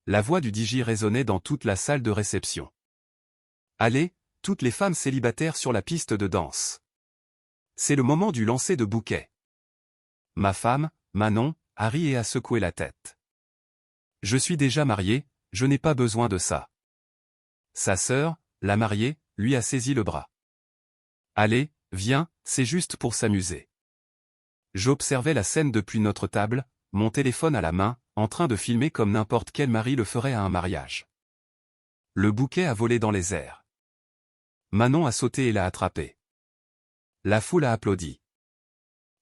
La voix du DJ résonnait dans toute la salle de réception. Allez, toutes les femmes célibataires sur la piste de danse. C'est le moment du lancer de bouquet. Ma femme, Manon, a ri et a secoué la tête. Je suis déjà marié, je n'ai pas besoin de ça. Sa sœur, la mariée, lui a saisi le bras. Allez, viens, c'est juste pour s'amuser. J'observais la scène depuis notre table, mon téléphone à la main, en train de filmer comme n'importe quel mari le ferait à un mariage. Le bouquet a volé dans les airs. Manon a sauté et l'a attrapé. La foule a applaudi.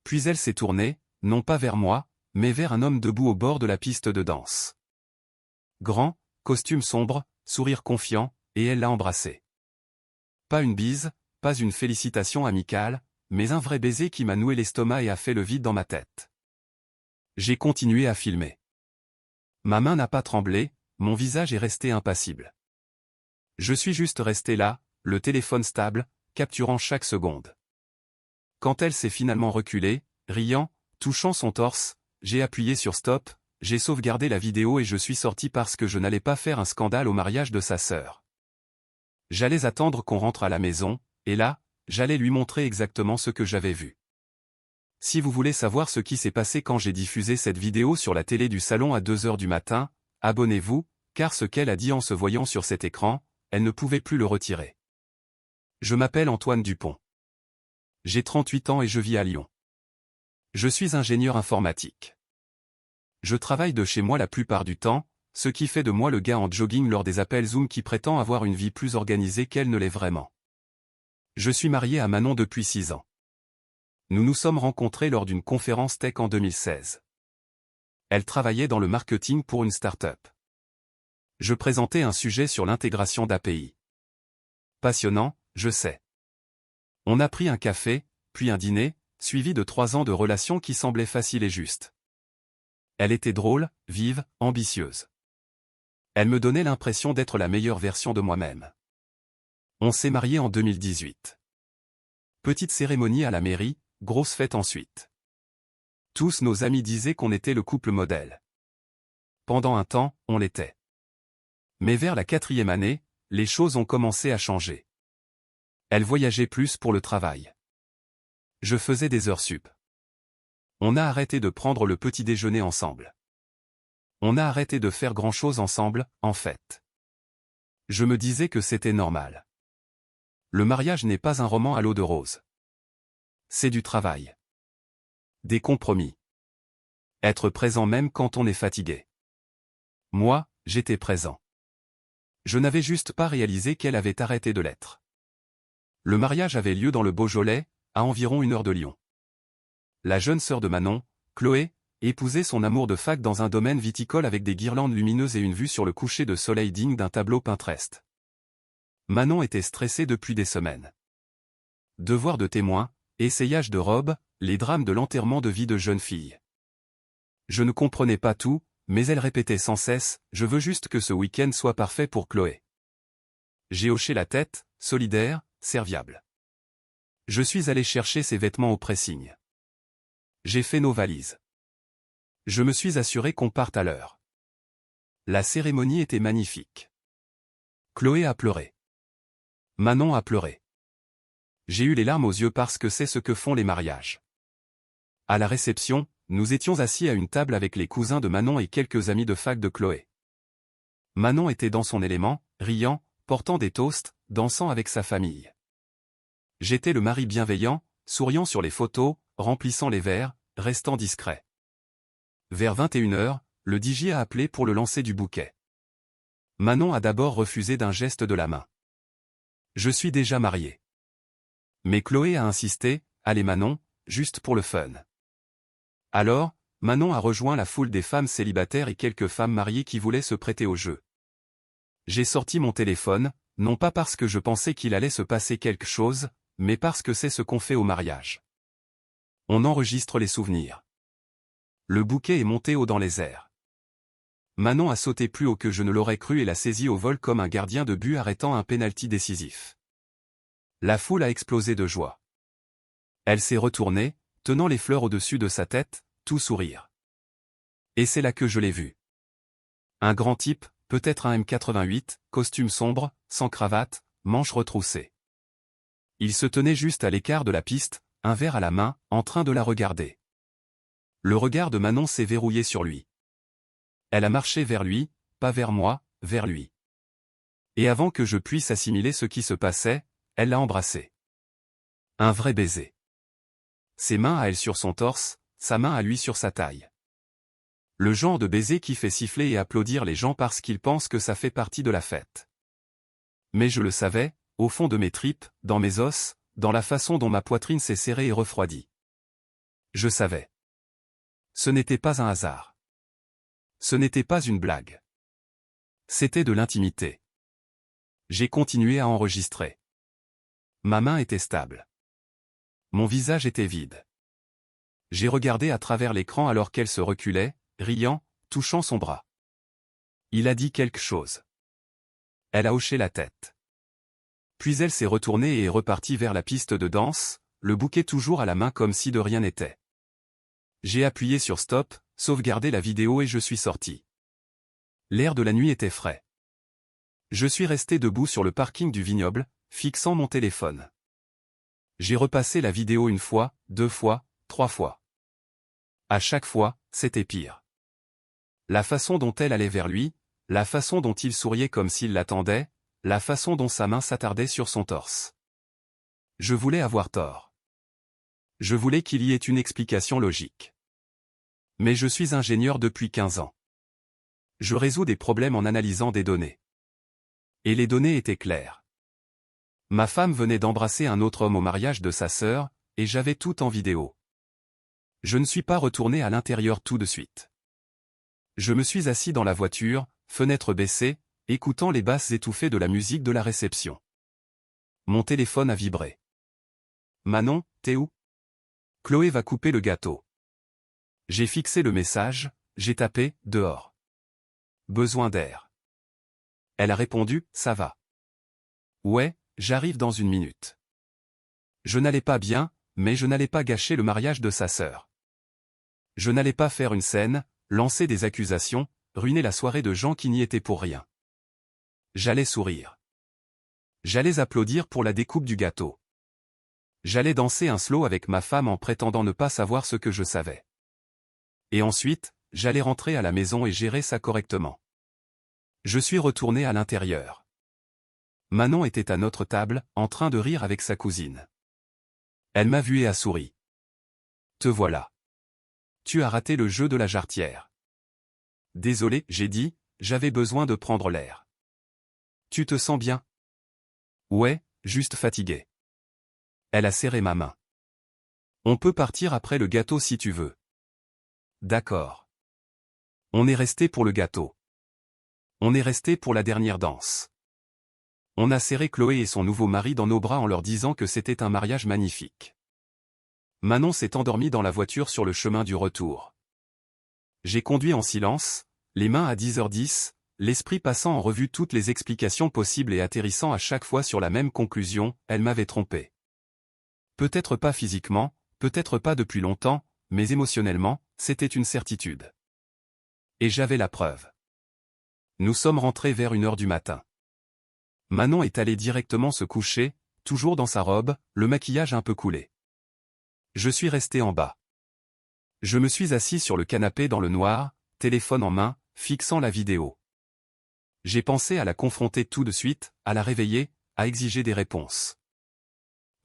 Puis elle s'est tournée, non pas vers moi, mais vers un homme debout au bord de la piste de danse. Grand, costume sombre, sourire confiant, et elle l'a embrassé. Pas une bise, pas une félicitation amicale, mais un vrai baiser qui m'a noué l'estomac et a fait le vide dans ma tête. J'ai continué à filmer. Ma main n'a pas tremblé, mon visage est resté impassible. Je suis juste resté là, le téléphone stable, capturant chaque seconde. Quand elle s'est finalement reculée, riant, touchant son torse, j'ai appuyé sur stop, j'ai sauvegardé la vidéo et je suis sorti parce que je n'allais pas faire un scandale au mariage de sa sœur. J'allais attendre qu'on rentre à la maison, et là, j'allais lui montrer exactement ce que j'avais vu. Si vous voulez savoir ce qui s'est passé quand j'ai diffusé cette vidéo sur la télé du salon à 2 heures du matin, abonnez-vous, car ce qu'elle a dit en se voyant sur cet écran, elle ne pouvait plus le retirer. Je m'appelle Antoine Dupont. J'ai 38 ans et je vis à Lyon. Je suis ingénieur informatique. Je travaille de chez moi la plupart du temps, ce qui fait de moi le gars en jogging lors des appels Zoom qui prétend avoir une vie plus organisée qu'elle ne l'est vraiment. Je suis marié à Manon depuis 6 ans. Nous nous sommes rencontrés lors d'une conférence tech en 2016. Elle travaillait dans le marketing pour une start-up. Je présentais un sujet sur l'intégration d'API. Passionnant, je sais. On a pris un café, puis un dîner, suivi de 3 ans de relations qui semblaient faciles et justes. Elle était drôle, vive, ambitieuse. Elle me donnait l'impression d'être la meilleure version de moi-même. On s'est mariés en 2018. Petite cérémonie à la mairie, grosse fête ensuite. Tous nos amis disaient qu'on était le couple modèle. Pendant un temps, on l'était. Mais vers la 4e année, les choses ont commencé à changer. Elle voyageait plus pour le travail. Je faisais des heures sup. On a arrêté de prendre le petit déjeuner ensemble. On a arrêté de faire grand-chose ensemble, en fait. Je me disais que c'était normal. Le mariage n'est pas un roman à l'eau de rose. C'est du travail. Des compromis. Être présent même quand on est fatigué. Moi, j'étais présent. Je n'avais juste pas réalisé qu'elle avait arrêté de l'être. Le mariage avait lieu dans le Beaujolais, à environ 1 heure de Lyon. La jeune sœur de Manon, Chloé, épousait son amour de fac dans un domaine viticole avec des guirlandes lumineuses et une vue sur le coucher de soleil digne d'un tableau Pinterest. Manon était stressée depuis des semaines. Devoir de témoin, essayage de robe, les drames de l'enterrement de vie de jeune fille. Je ne comprenais pas tout, mais elle répétait sans cesse, « Je veux juste que ce week-end soit parfait pour Chloé. » J'ai hoché la tête, solidaire, serviable. Je suis allé chercher ses vêtements au pressing. J'ai fait nos valises. Je me suis assuré qu'on parte à l'heure. La cérémonie était magnifique. Chloé a pleuré. Manon a pleuré. J'ai eu les larmes aux yeux parce que c'est ce que font les mariages. À la réception, nous étions assis à une table avec les cousins de Manon et quelques amis de fac de Chloé. Manon était dans son élément, riant, portant des toasts, dansant avec sa famille. J'étais le mari bienveillant, souriant sur les photos, remplissant les verres, restant discret. Vers 21 heures, le DJ a appelé pour le lancer du bouquet. Manon a d'abord refusé d'un geste de la main. Je suis déjà marié. Mais Chloé a insisté, allez Manon, juste pour le fun. Alors, Manon a rejoint la foule des femmes célibataires et quelques femmes mariées qui voulaient se prêter au jeu. J'ai sorti mon téléphone, non pas parce que je pensais qu'il allait se passer quelque chose, mais parce que c'est ce qu'on fait au mariage. On enregistre les souvenirs. Le bouquet est monté haut dans les airs. Manon a sauté plus haut que je ne l'aurais cru et l'a saisi au vol comme un gardien de but arrêtant un pénalty décisif. La foule a explosé de joie. Elle s'est retournée, tenant les fleurs au-dessus de sa tête, tout sourire. Et c'est là que je l'ai vu. Un grand type, peut-être un M88, costume sombre, sans cravate, manches retroussées. Il se tenait juste à l'écart de la piste, un verre à la main, en train de la regarder. Le regard de Manon s'est verrouillé sur lui. Elle a marché vers lui, pas vers moi, vers lui. Et avant que je puisse assimiler ce qui se passait, elle l'a embrassé. Un vrai baiser. Ses mains à elle sur son torse, sa main à lui sur sa taille. Le genre de baiser qui fait siffler et applaudir les gens parce qu'ils pensent que ça fait partie de la fête. Mais je le savais, au fond de mes tripes, dans mes os, dans la façon dont ma poitrine s'est serrée et refroidie. Je savais. Ce n'était pas un hasard. Ce n'était pas une blague. C'était de l'intimité. J'ai continué à enregistrer. Ma main était stable. Mon visage était vide. J'ai regardé à travers l'écran alors qu'elle se reculait, riant, touchant son bras. Il a dit quelque chose. Elle a hoché la tête. Puis elle s'est retournée et est repartie vers la piste de danse, le bouquet toujours à la main comme si de rien n'était. J'ai appuyé sur stop, sauvegardé la vidéo et je suis sorti. L'air de la nuit était frais. Je suis resté debout sur le parking du vignoble, fixant mon téléphone. J'ai repassé la vidéo 1 fois, 2 fois, 3 fois. À chaque fois, c'était pire. La façon dont elle allait vers lui, la façon dont il souriait comme s'il l'attendait, la façon dont sa main s'attardait sur son torse. Je voulais avoir tort. Je voulais qu'il y ait une explication logique. Mais je suis ingénieur depuis 15 ans. Je résous des problèmes en analysant des données. Et les données étaient claires. Ma femme venait d'embrasser un autre homme au mariage de sa sœur, et j'avais tout en vidéo. Je ne suis pas retourné à l'intérieur tout de suite. Je me suis assis dans la voiture, fenêtre baissée, écoutant les basses étouffées de la musique de la réception. Mon téléphone a vibré. Manon, t'es où? Chloé va couper le gâteau. J'ai fixé le message, j'ai tapé, dehors. Besoin d'air. Elle a répondu, ça va. Ouais, j'arrive dans 1 minute. Je n'allais pas bien, mais je n'allais pas gâcher le mariage de sa sœur. Je n'allais pas faire une scène, lancer des accusations, ruiner la soirée de gens qui n'y étaient pour rien. J'allais sourire. J'allais applaudir pour la découpe du gâteau. J'allais danser un slow avec ma femme en prétendant ne pas savoir ce que je savais. Et ensuite, j'allais rentrer à la maison et gérer ça correctement. Je suis retourné à l'intérieur. Manon était à notre table, en train de rire avec sa cousine. Elle m'a vu et a souri. Te voilà. Tu as raté le jeu de la jarretière. Désolé, j'ai dit, j'avais besoin de prendre l'air. Tu te sens bien? Ouais, juste fatigué. Elle a serré ma main. On peut partir après le gâteau si tu veux. D'accord. On est resté pour le gâteau. On est resté pour la dernière danse. On a serré Chloé et son nouveau mari dans nos bras en leur disant que c'était un mariage magnifique. Manon s'est endormie dans la voiture sur le chemin du retour. J'ai conduit en silence, les mains à 10h10, l'esprit passant en revue toutes les explications possibles et atterrissant à chaque fois sur la même conclusion, elle m'avait trompé. Peut-être pas physiquement, peut-être pas depuis longtemps, mais émotionnellement, c'était une certitude. Et j'avais la preuve. Nous sommes rentrés vers 1h du matin. Manon est allée directement se coucher, toujours dans sa robe, le maquillage un peu coulé. Je suis resté en bas. Je me suis assis sur le canapé dans le noir, téléphone en main, fixant la vidéo. J'ai pensé à la confronter tout de suite, à la réveiller, à exiger des réponses.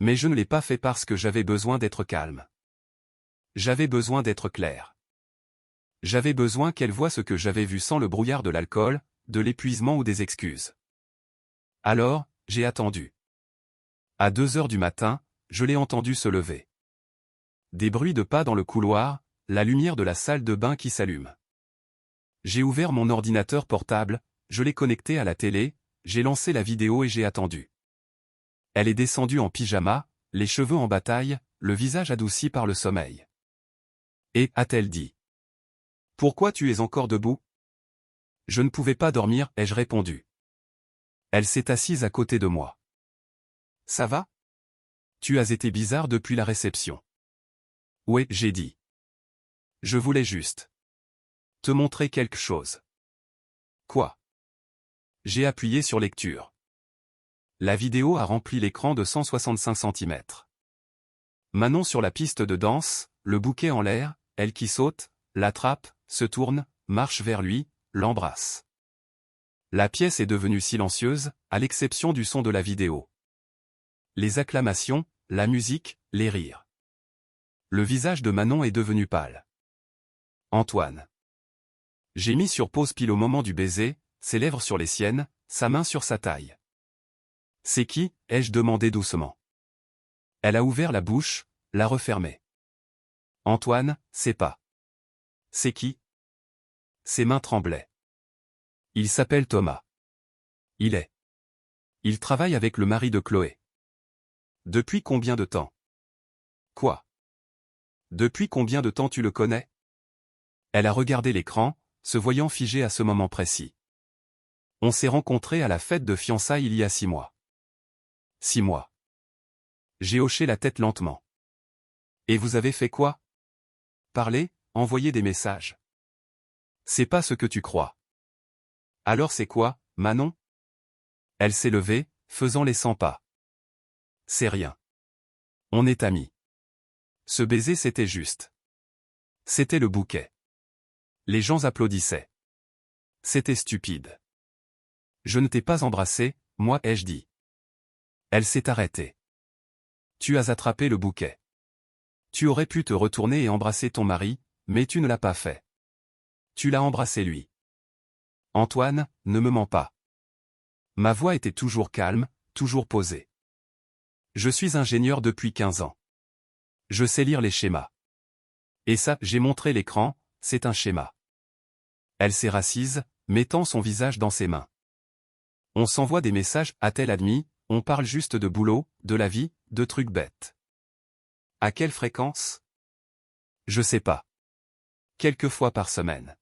Mais je ne l'ai pas fait parce que j'avais besoin d'être calme. J'avais besoin d'être clair. J'avais besoin qu'elle voie ce que j'avais vu sans le brouillard de l'alcool, de l'épuisement ou des excuses. Alors, j'ai attendu. À 2h du matin, je l'ai entendu se lever. Des bruits de pas dans le couloir, la lumière de la salle de bain qui s'allume. J'ai ouvert mon ordinateur portable, je l'ai connecté à la télé, j'ai lancé la vidéo et j'ai attendu. Elle est descendue en pyjama, les cheveux en bataille, le visage adouci par le sommeil. Et, a-t-elle dit. Pourquoi tu es encore debout? Je ne pouvais pas dormir, ai-je répondu. Elle s'est assise à côté de moi. Ça va? Tu as été bizarre depuis la réception. Ouais, j'ai dit. Je voulais juste te montrer quelque chose. Quoi? J'ai appuyé sur lecture. La vidéo a rempli l'écran de 165 cm. Manon sur la piste de danse, le bouquet en l'air, elle qui saute, l'attrape, se tourne, marche vers lui, l'embrasse. La pièce est devenue silencieuse, à l'exception du son de la vidéo. Les acclamations, la musique, les rires. Le visage de Manon est devenu pâle. Antoine. J'ai mis sur pause pile au moment du baiser, ses lèvres sur les siennes, sa main sur sa taille. C'est qui, ai-je demandé doucement. Elle a ouvert la bouche, l'a refermée. Antoine, c'est pas. C'est qui? Ses mains tremblaient. Il s'appelle Thomas. Il travaille avec le mari de Chloé. Depuis combien de temps? Quoi? Depuis combien de temps tu le connais? Elle a regardé l'écran, se voyant figée à ce moment précis. On s'est rencontrés à la fête de fiançailles il y a 6 mois. 6 mois. J'ai hoché la tête lentement. Et vous avez fait quoi? Parler, envoyer des messages. C'est pas ce que tu crois. Alors c'est quoi, Manon? Elle s'est levée, faisant les 100 pas. C'est rien. On est amis. Ce baiser c'était juste. C'était le bouquet. Les gens applaudissaient. C'était stupide. Je ne t'ai pas embrassé, moi ai-je dit. Elle s'est arrêtée. Tu as attrapé le bouquet. Tu aurais pu te retourner et embrasser ton mari, mais tu ne l'as pas fait. Tu l'as embrassé lui. Antoine, ne me mens pas. Ma voix était toujours calme, toujours posée. Je suis ingénieur depuis 15 ans. Je sais lire les schémas. Et ça, j'ai montré l'écran, c'est un schéma. Elle s'est rassise, mettant son visage dans ses mains. On s'envoie des messages, a-t-elle admis, on parle juste de boulot, de la vie, de trucs bêtes. À quelle fréquence? Je sais pas. Quelques fois par semaine.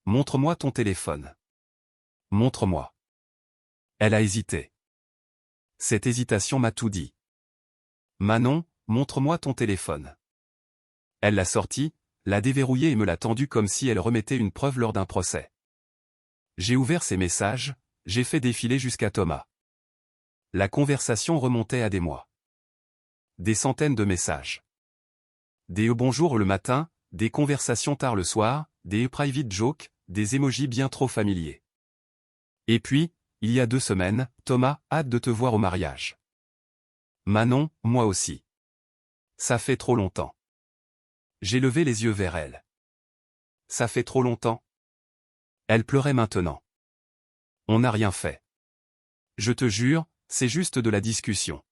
Montre-moi ton téléphone. Montre-moi. Elle a hésité. Cette hésitation m'a tout dit. Manon, montre-moi ton téléphone. Elle l'a sorti, l'a déverrouillé et me l'a tendu comme si elle remettait une preuve lors d'un procès. J'ai ouvert ses messages, j'ai fait défiler jusqu'à Thomas. La conversation remontait à des mois. Des centaines de messages. Des bonjour le matin, des conversations tard le soir, des private jokes, des emojis bien trop familiers. Et puis, il y a 2 semaines, Thomas, hâte de te voir au mariage. Manon, moi aussi. Ça fait trop longtemps. J'ai levé les yeux vers elle. Ça fait trop longtemps. Elle pleurait maintenant. On n'a rien fait. Je te jure, c'est juste de la discussion.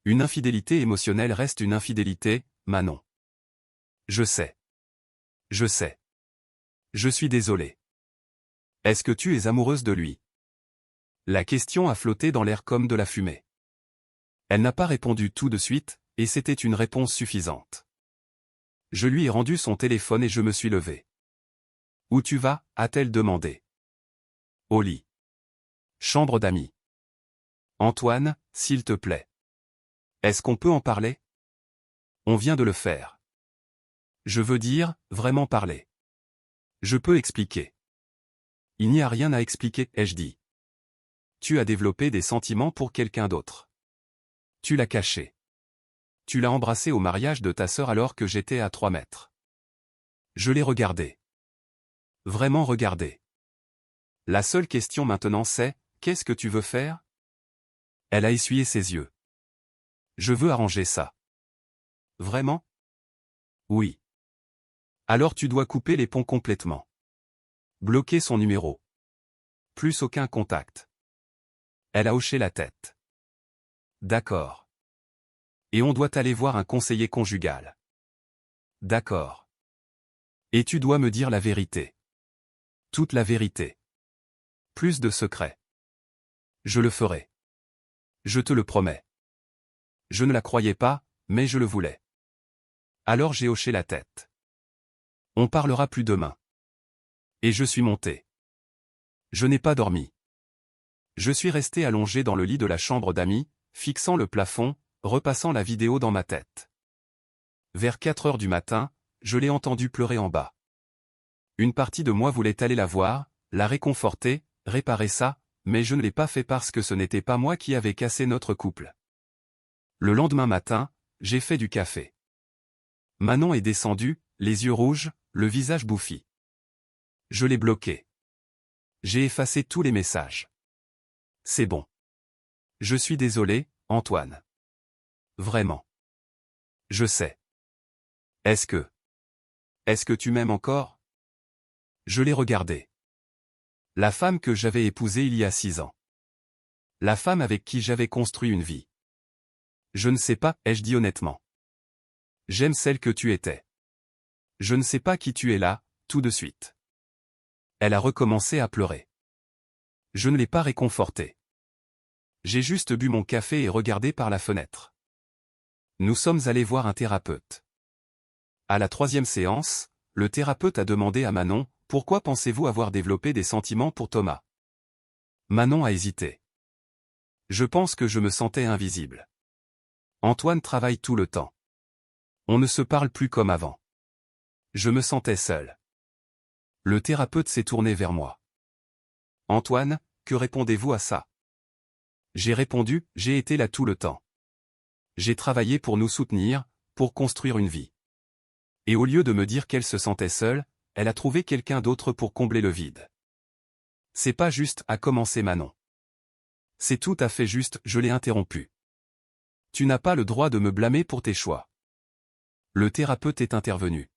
Une infidélité émotionnelle reste une infidélité, Manon. Je sais. Je sais. Je suis désolé. Est-ce que tu es amoureuse de lui? La question a flotté dans l'air comme de la fumée. Elle n'a pas répondu tout de suite, et c'était une réponse suffisante. Je lui ai rendu son téléphone et je me suis levé. Où tu vas? A-t-elle demandé. Au lit. Chambre d'amis. Antoine, s'il te plaît. Est-ce qu'on peut en parler? On vient de le faire. Je veux dire, vraiment parler. Je peux expliquer. Il n'y a rien à expliquer, ai-je dit. Tu as développé des sentiments pour quelqu'un d'autre. Tu l'as caché. Tu l'as embrassé au mariage de ta sœur alors que j'étais à 3 mètres. Je l'ai regardé. Vraiment regardé. La seule question maintenant c'est, qu'est-ce que tu veux faire? Elle a essuyé ses yeux. Je veux arranger ça. Vraiment? Oui. Alors tu dois couper les ponts complètement. Bloquer son numéro. Plus aucun contact. Elle a hoché la tête. D'accord. Et on doit aller voir un conseiller conjugal. D'accord. Et tu dois me dire la vérité. Toute la vérité. Plus de secrets. Je le ferai. Je te le promets. Je ne la croyais pas, mais je le voulais. Alors j'ai hoché la tête. On parlera plus demain. Et je suis monté. Je n'ai pas dormi. Je suis resté allongé dans le lit de la chambre d'amis, fixant le plafond, repassant la vidéo dans ma tête. Vers 4 heures du matin, je l'ai entendu pleurer en bas. Une partie de moi voulait aller la voir, la réconforter, réparer ça, mais je ne l'ai pas fait parce que ce n'était pas moi qui avais cassé notre couple. Le lendemain matin, j'ai fait du café. Manon est descendue, les yeux rouges, le visage bouffi. Je l'ai bloqué. J'ai effacé tous les messages. C'est bon. Je suis désolé, Antoine. Vraiment. Je sais. Est-ce que tu m'aimes encore? Je l'ai regardée. La femme que j'avais épousée il y a 6 ans. La femme avec qui j'avais construit une vie. Je ne sais pas, ai-je dit honnêtement. J'aime celle que tu étais. Je ne sais pas qui tu es là, tout de suite. Elle a recommencé à pleurer. Je ne l'ai pas réconfortée. J'ai juste bu mon café et regardé par la fenêtre. Nous sommes allés voir un thérapeute. À la 3e séance, le thérapeute a demandé à Manon, « Pourquoi pensez-vous avoir développé des sentiments pour Thomas ?» Manon a hésité. Je pense que je me sentais invisible. Antoine travaille tout le temps. On ne se parle plus comme avant. Je me sentais seul. Le thérapeute s'est tourné vers moi. Antoine, que répondez-vous à ça? J'ai répondu, j'ai été là tout le temps. J'ai travaillé pour nous soutenir, pour construire une vie. Et au lieu de me dire qu'elle se sentait seule, elle a trouvé quelqu'un d'autre pour combler le vide. C'est pas juste, a commencé Manon. C'est tout à fait juste, je l'ai interrompu. Tu n'as pas le droit de me blâmer pour tes choix. Le thérapeute est intervenu.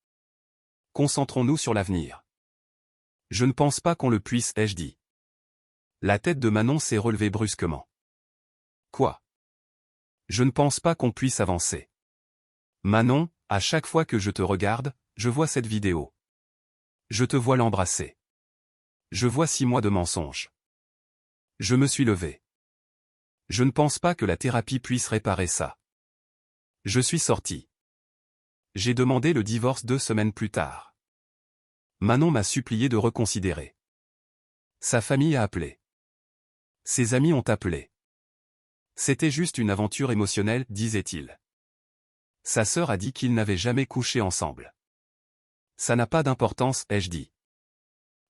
Concentrons-nous sur l'avenir. Je ne pense pas qu'on le puisse, ai-je dit. La tête de Manon s'est relevée brusquement. Quoi? Je ne pense pas qu'on puisse avancer. Manon, à chaque fois que je te regarde, je vois cette vidéo. Je te vois l'embrasser. Je vois 6 mois de mensonges. Je me suis levé. Je ne pense pas que la thérapie puisse réparer ça. Je suis sorti. J'ai demandé le divorce 2 semaines plus tard. Manon m'a supplié de reconsidérer. Sa famille a appelé. Ses amis ont appelé. C'était juste une aventure émotionnelle, disait-il. Sa sœur a dit qu'ils n'avaient jamais couché ensemble. Ça n'a pas d'importance, ai-je dit.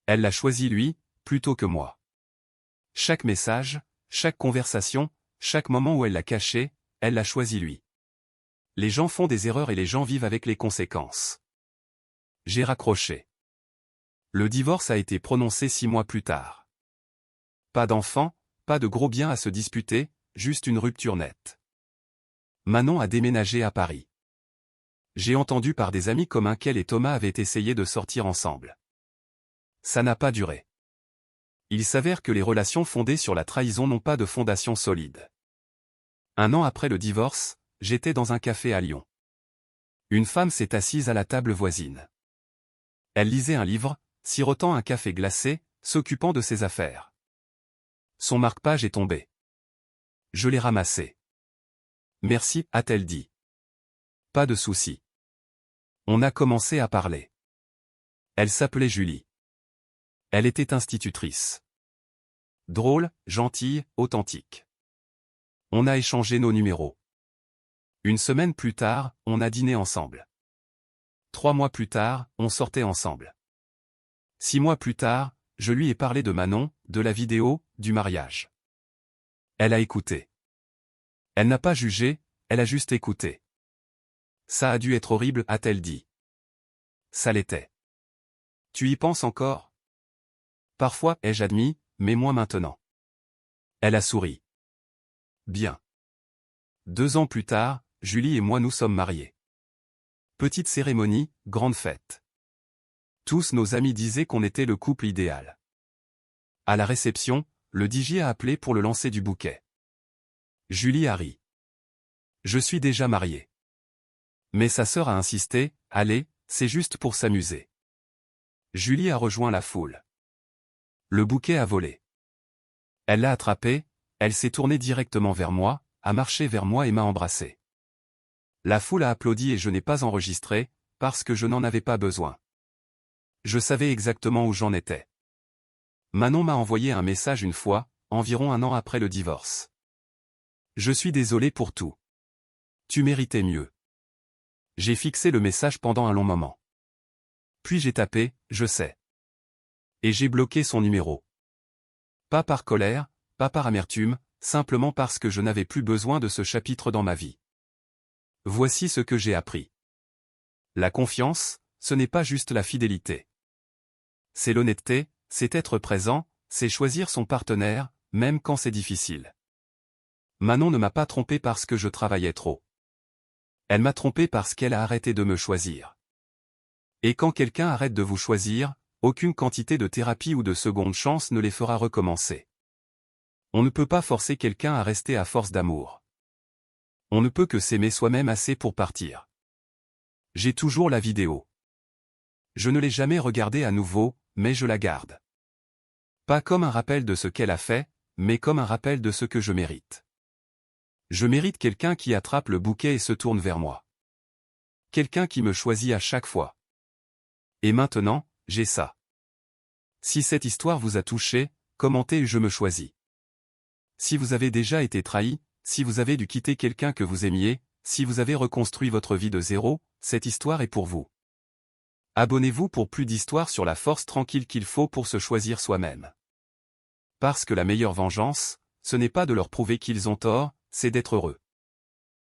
Elle l'a choisi lui, plutôt que moi. Chaque message, chaque conversation, chaque moment où elle l'a caché, elle l'a choisi lui. Les gens font des erreurs et les gens vivent avec les conséquences. J'ai raccroché. Le divorce a été prononcé 6 mois plus tard. Pas d'enfant, pas de gros biens à se disputer, juste une rupture nette. Manon a déménagé à Paris. J'ai entendu par des amis communs qu'elle et Thomas avaient essayé de sortir ensemble. Ça n'a pas duré. Il s'avère que les relations fondées sur la trahison n'ont pas de fondation solide. 1 an après le divorce, j'étais dans un café à Lyon. Une femme s'est assise à la table voisine. Elle lisait un livre, sirotant un café glacé, s'occupant de ses affaires. Son marque-page est tombé. Je l'ai ramassé. Merci, a-t-elle dit. Pas de souci. On a commencé à parler. Elle s'appelait Julie. Elle était institutrice. Drôle, gentille, authentique. On a échangé nos numéros. 1 semaine plus tard, on a dîné ensemble. 3 mois plus tard, on sortait ensemble. 6 mois plus tard, je lui ai parlé de Manon, de la vidéo, du mariage. Elle a écouté. Elle n'a pas jugé, elle a juste écouté. Ça a dû être horrible, a-t-elle dit. Ça l'était. Tu y penses encore? Parfois, ai-je admis, mais moins maintenant. Elle a souri. Bien. 2 ans plus tard, Julie et moi nous sommes mariés. Petite cérémonie, grande fête. Tous nos amis disaient qu'on était le couple idéal. À la réception, le DJ a appelé pour le lancer du bouquet. Julie a ri. Je suis déjà marié. Mais sa sœur a insisté, allez, c'est juste pour s'amuser. Julie a rejoint la foule. Le bouquet a volé. Elle l'a attrapé, elle s'est tournée directement vers moi, a marché vers moi et m'a embrassé. La foule a applaudi et je n'ai pas enregistré, parce que je n'en avais pas besoin. Je savais exactement où j'en étais. Manon m'a envoyé un message une fois, environ 1 an après le divorce. Je suis désolé pour tout. Tu méritais mieux. J'ai fixé le message pendant un long moment. Puis j'ai tapé, je sais. Et j'ai bloqué son numéro. Pas par colère, pas par amertume, simplement parce que je n'avais plus besoin de ce chapitre dans ma vie. Voici ce que j'ai appris. La confiance, ce n'est pas juste la fidélité. C'est l'honnêteté, c'est être présent, c'est choisir son partenaire, même quand c'est difficile. Manon ne m'a pas trompé parce que je travaillais trop. Elle m'a trompé parce qu'elle a arrêté de me choisir. Et quand quelqu'un arrête de vous choisir, aucune quantité de thérapie ou de seconde chance ne les fera recommencer. On ne peut pas forcer quelqu'un à rester à force d'amour. On ne peut que s'aimer soi-même assez pour partir. J'ai toujours la vidéo. Je ne l'ai jamais regardée à nouveau, mais je la garde. Pas comme un rappel de ce qu'elle a fait, mais comme un rappel de ce que je mérite. Je mérite quelqu'un qui attrape le bouquet et se tourne vers moi. Quelqu'un qui me choisit à chaque fois. Et maintenant, j'ai ça. Si cette histoire vous a touché, commentez Je me choisis. Si vous avez déjà été trahi, si vous avez dû quitter quelqu'un que vous aimiez, si vous avez reconstruit votre vie de zéro, cette histoire est pour vous. Abonnez-vous pour plus d'histoires sur la force tranquille qu'il faut pour se choisir soi-même. Parce que la meilleure vengeance, ce n'est pas de leur prouver qu'ils ont tort, c'est d'être heureux.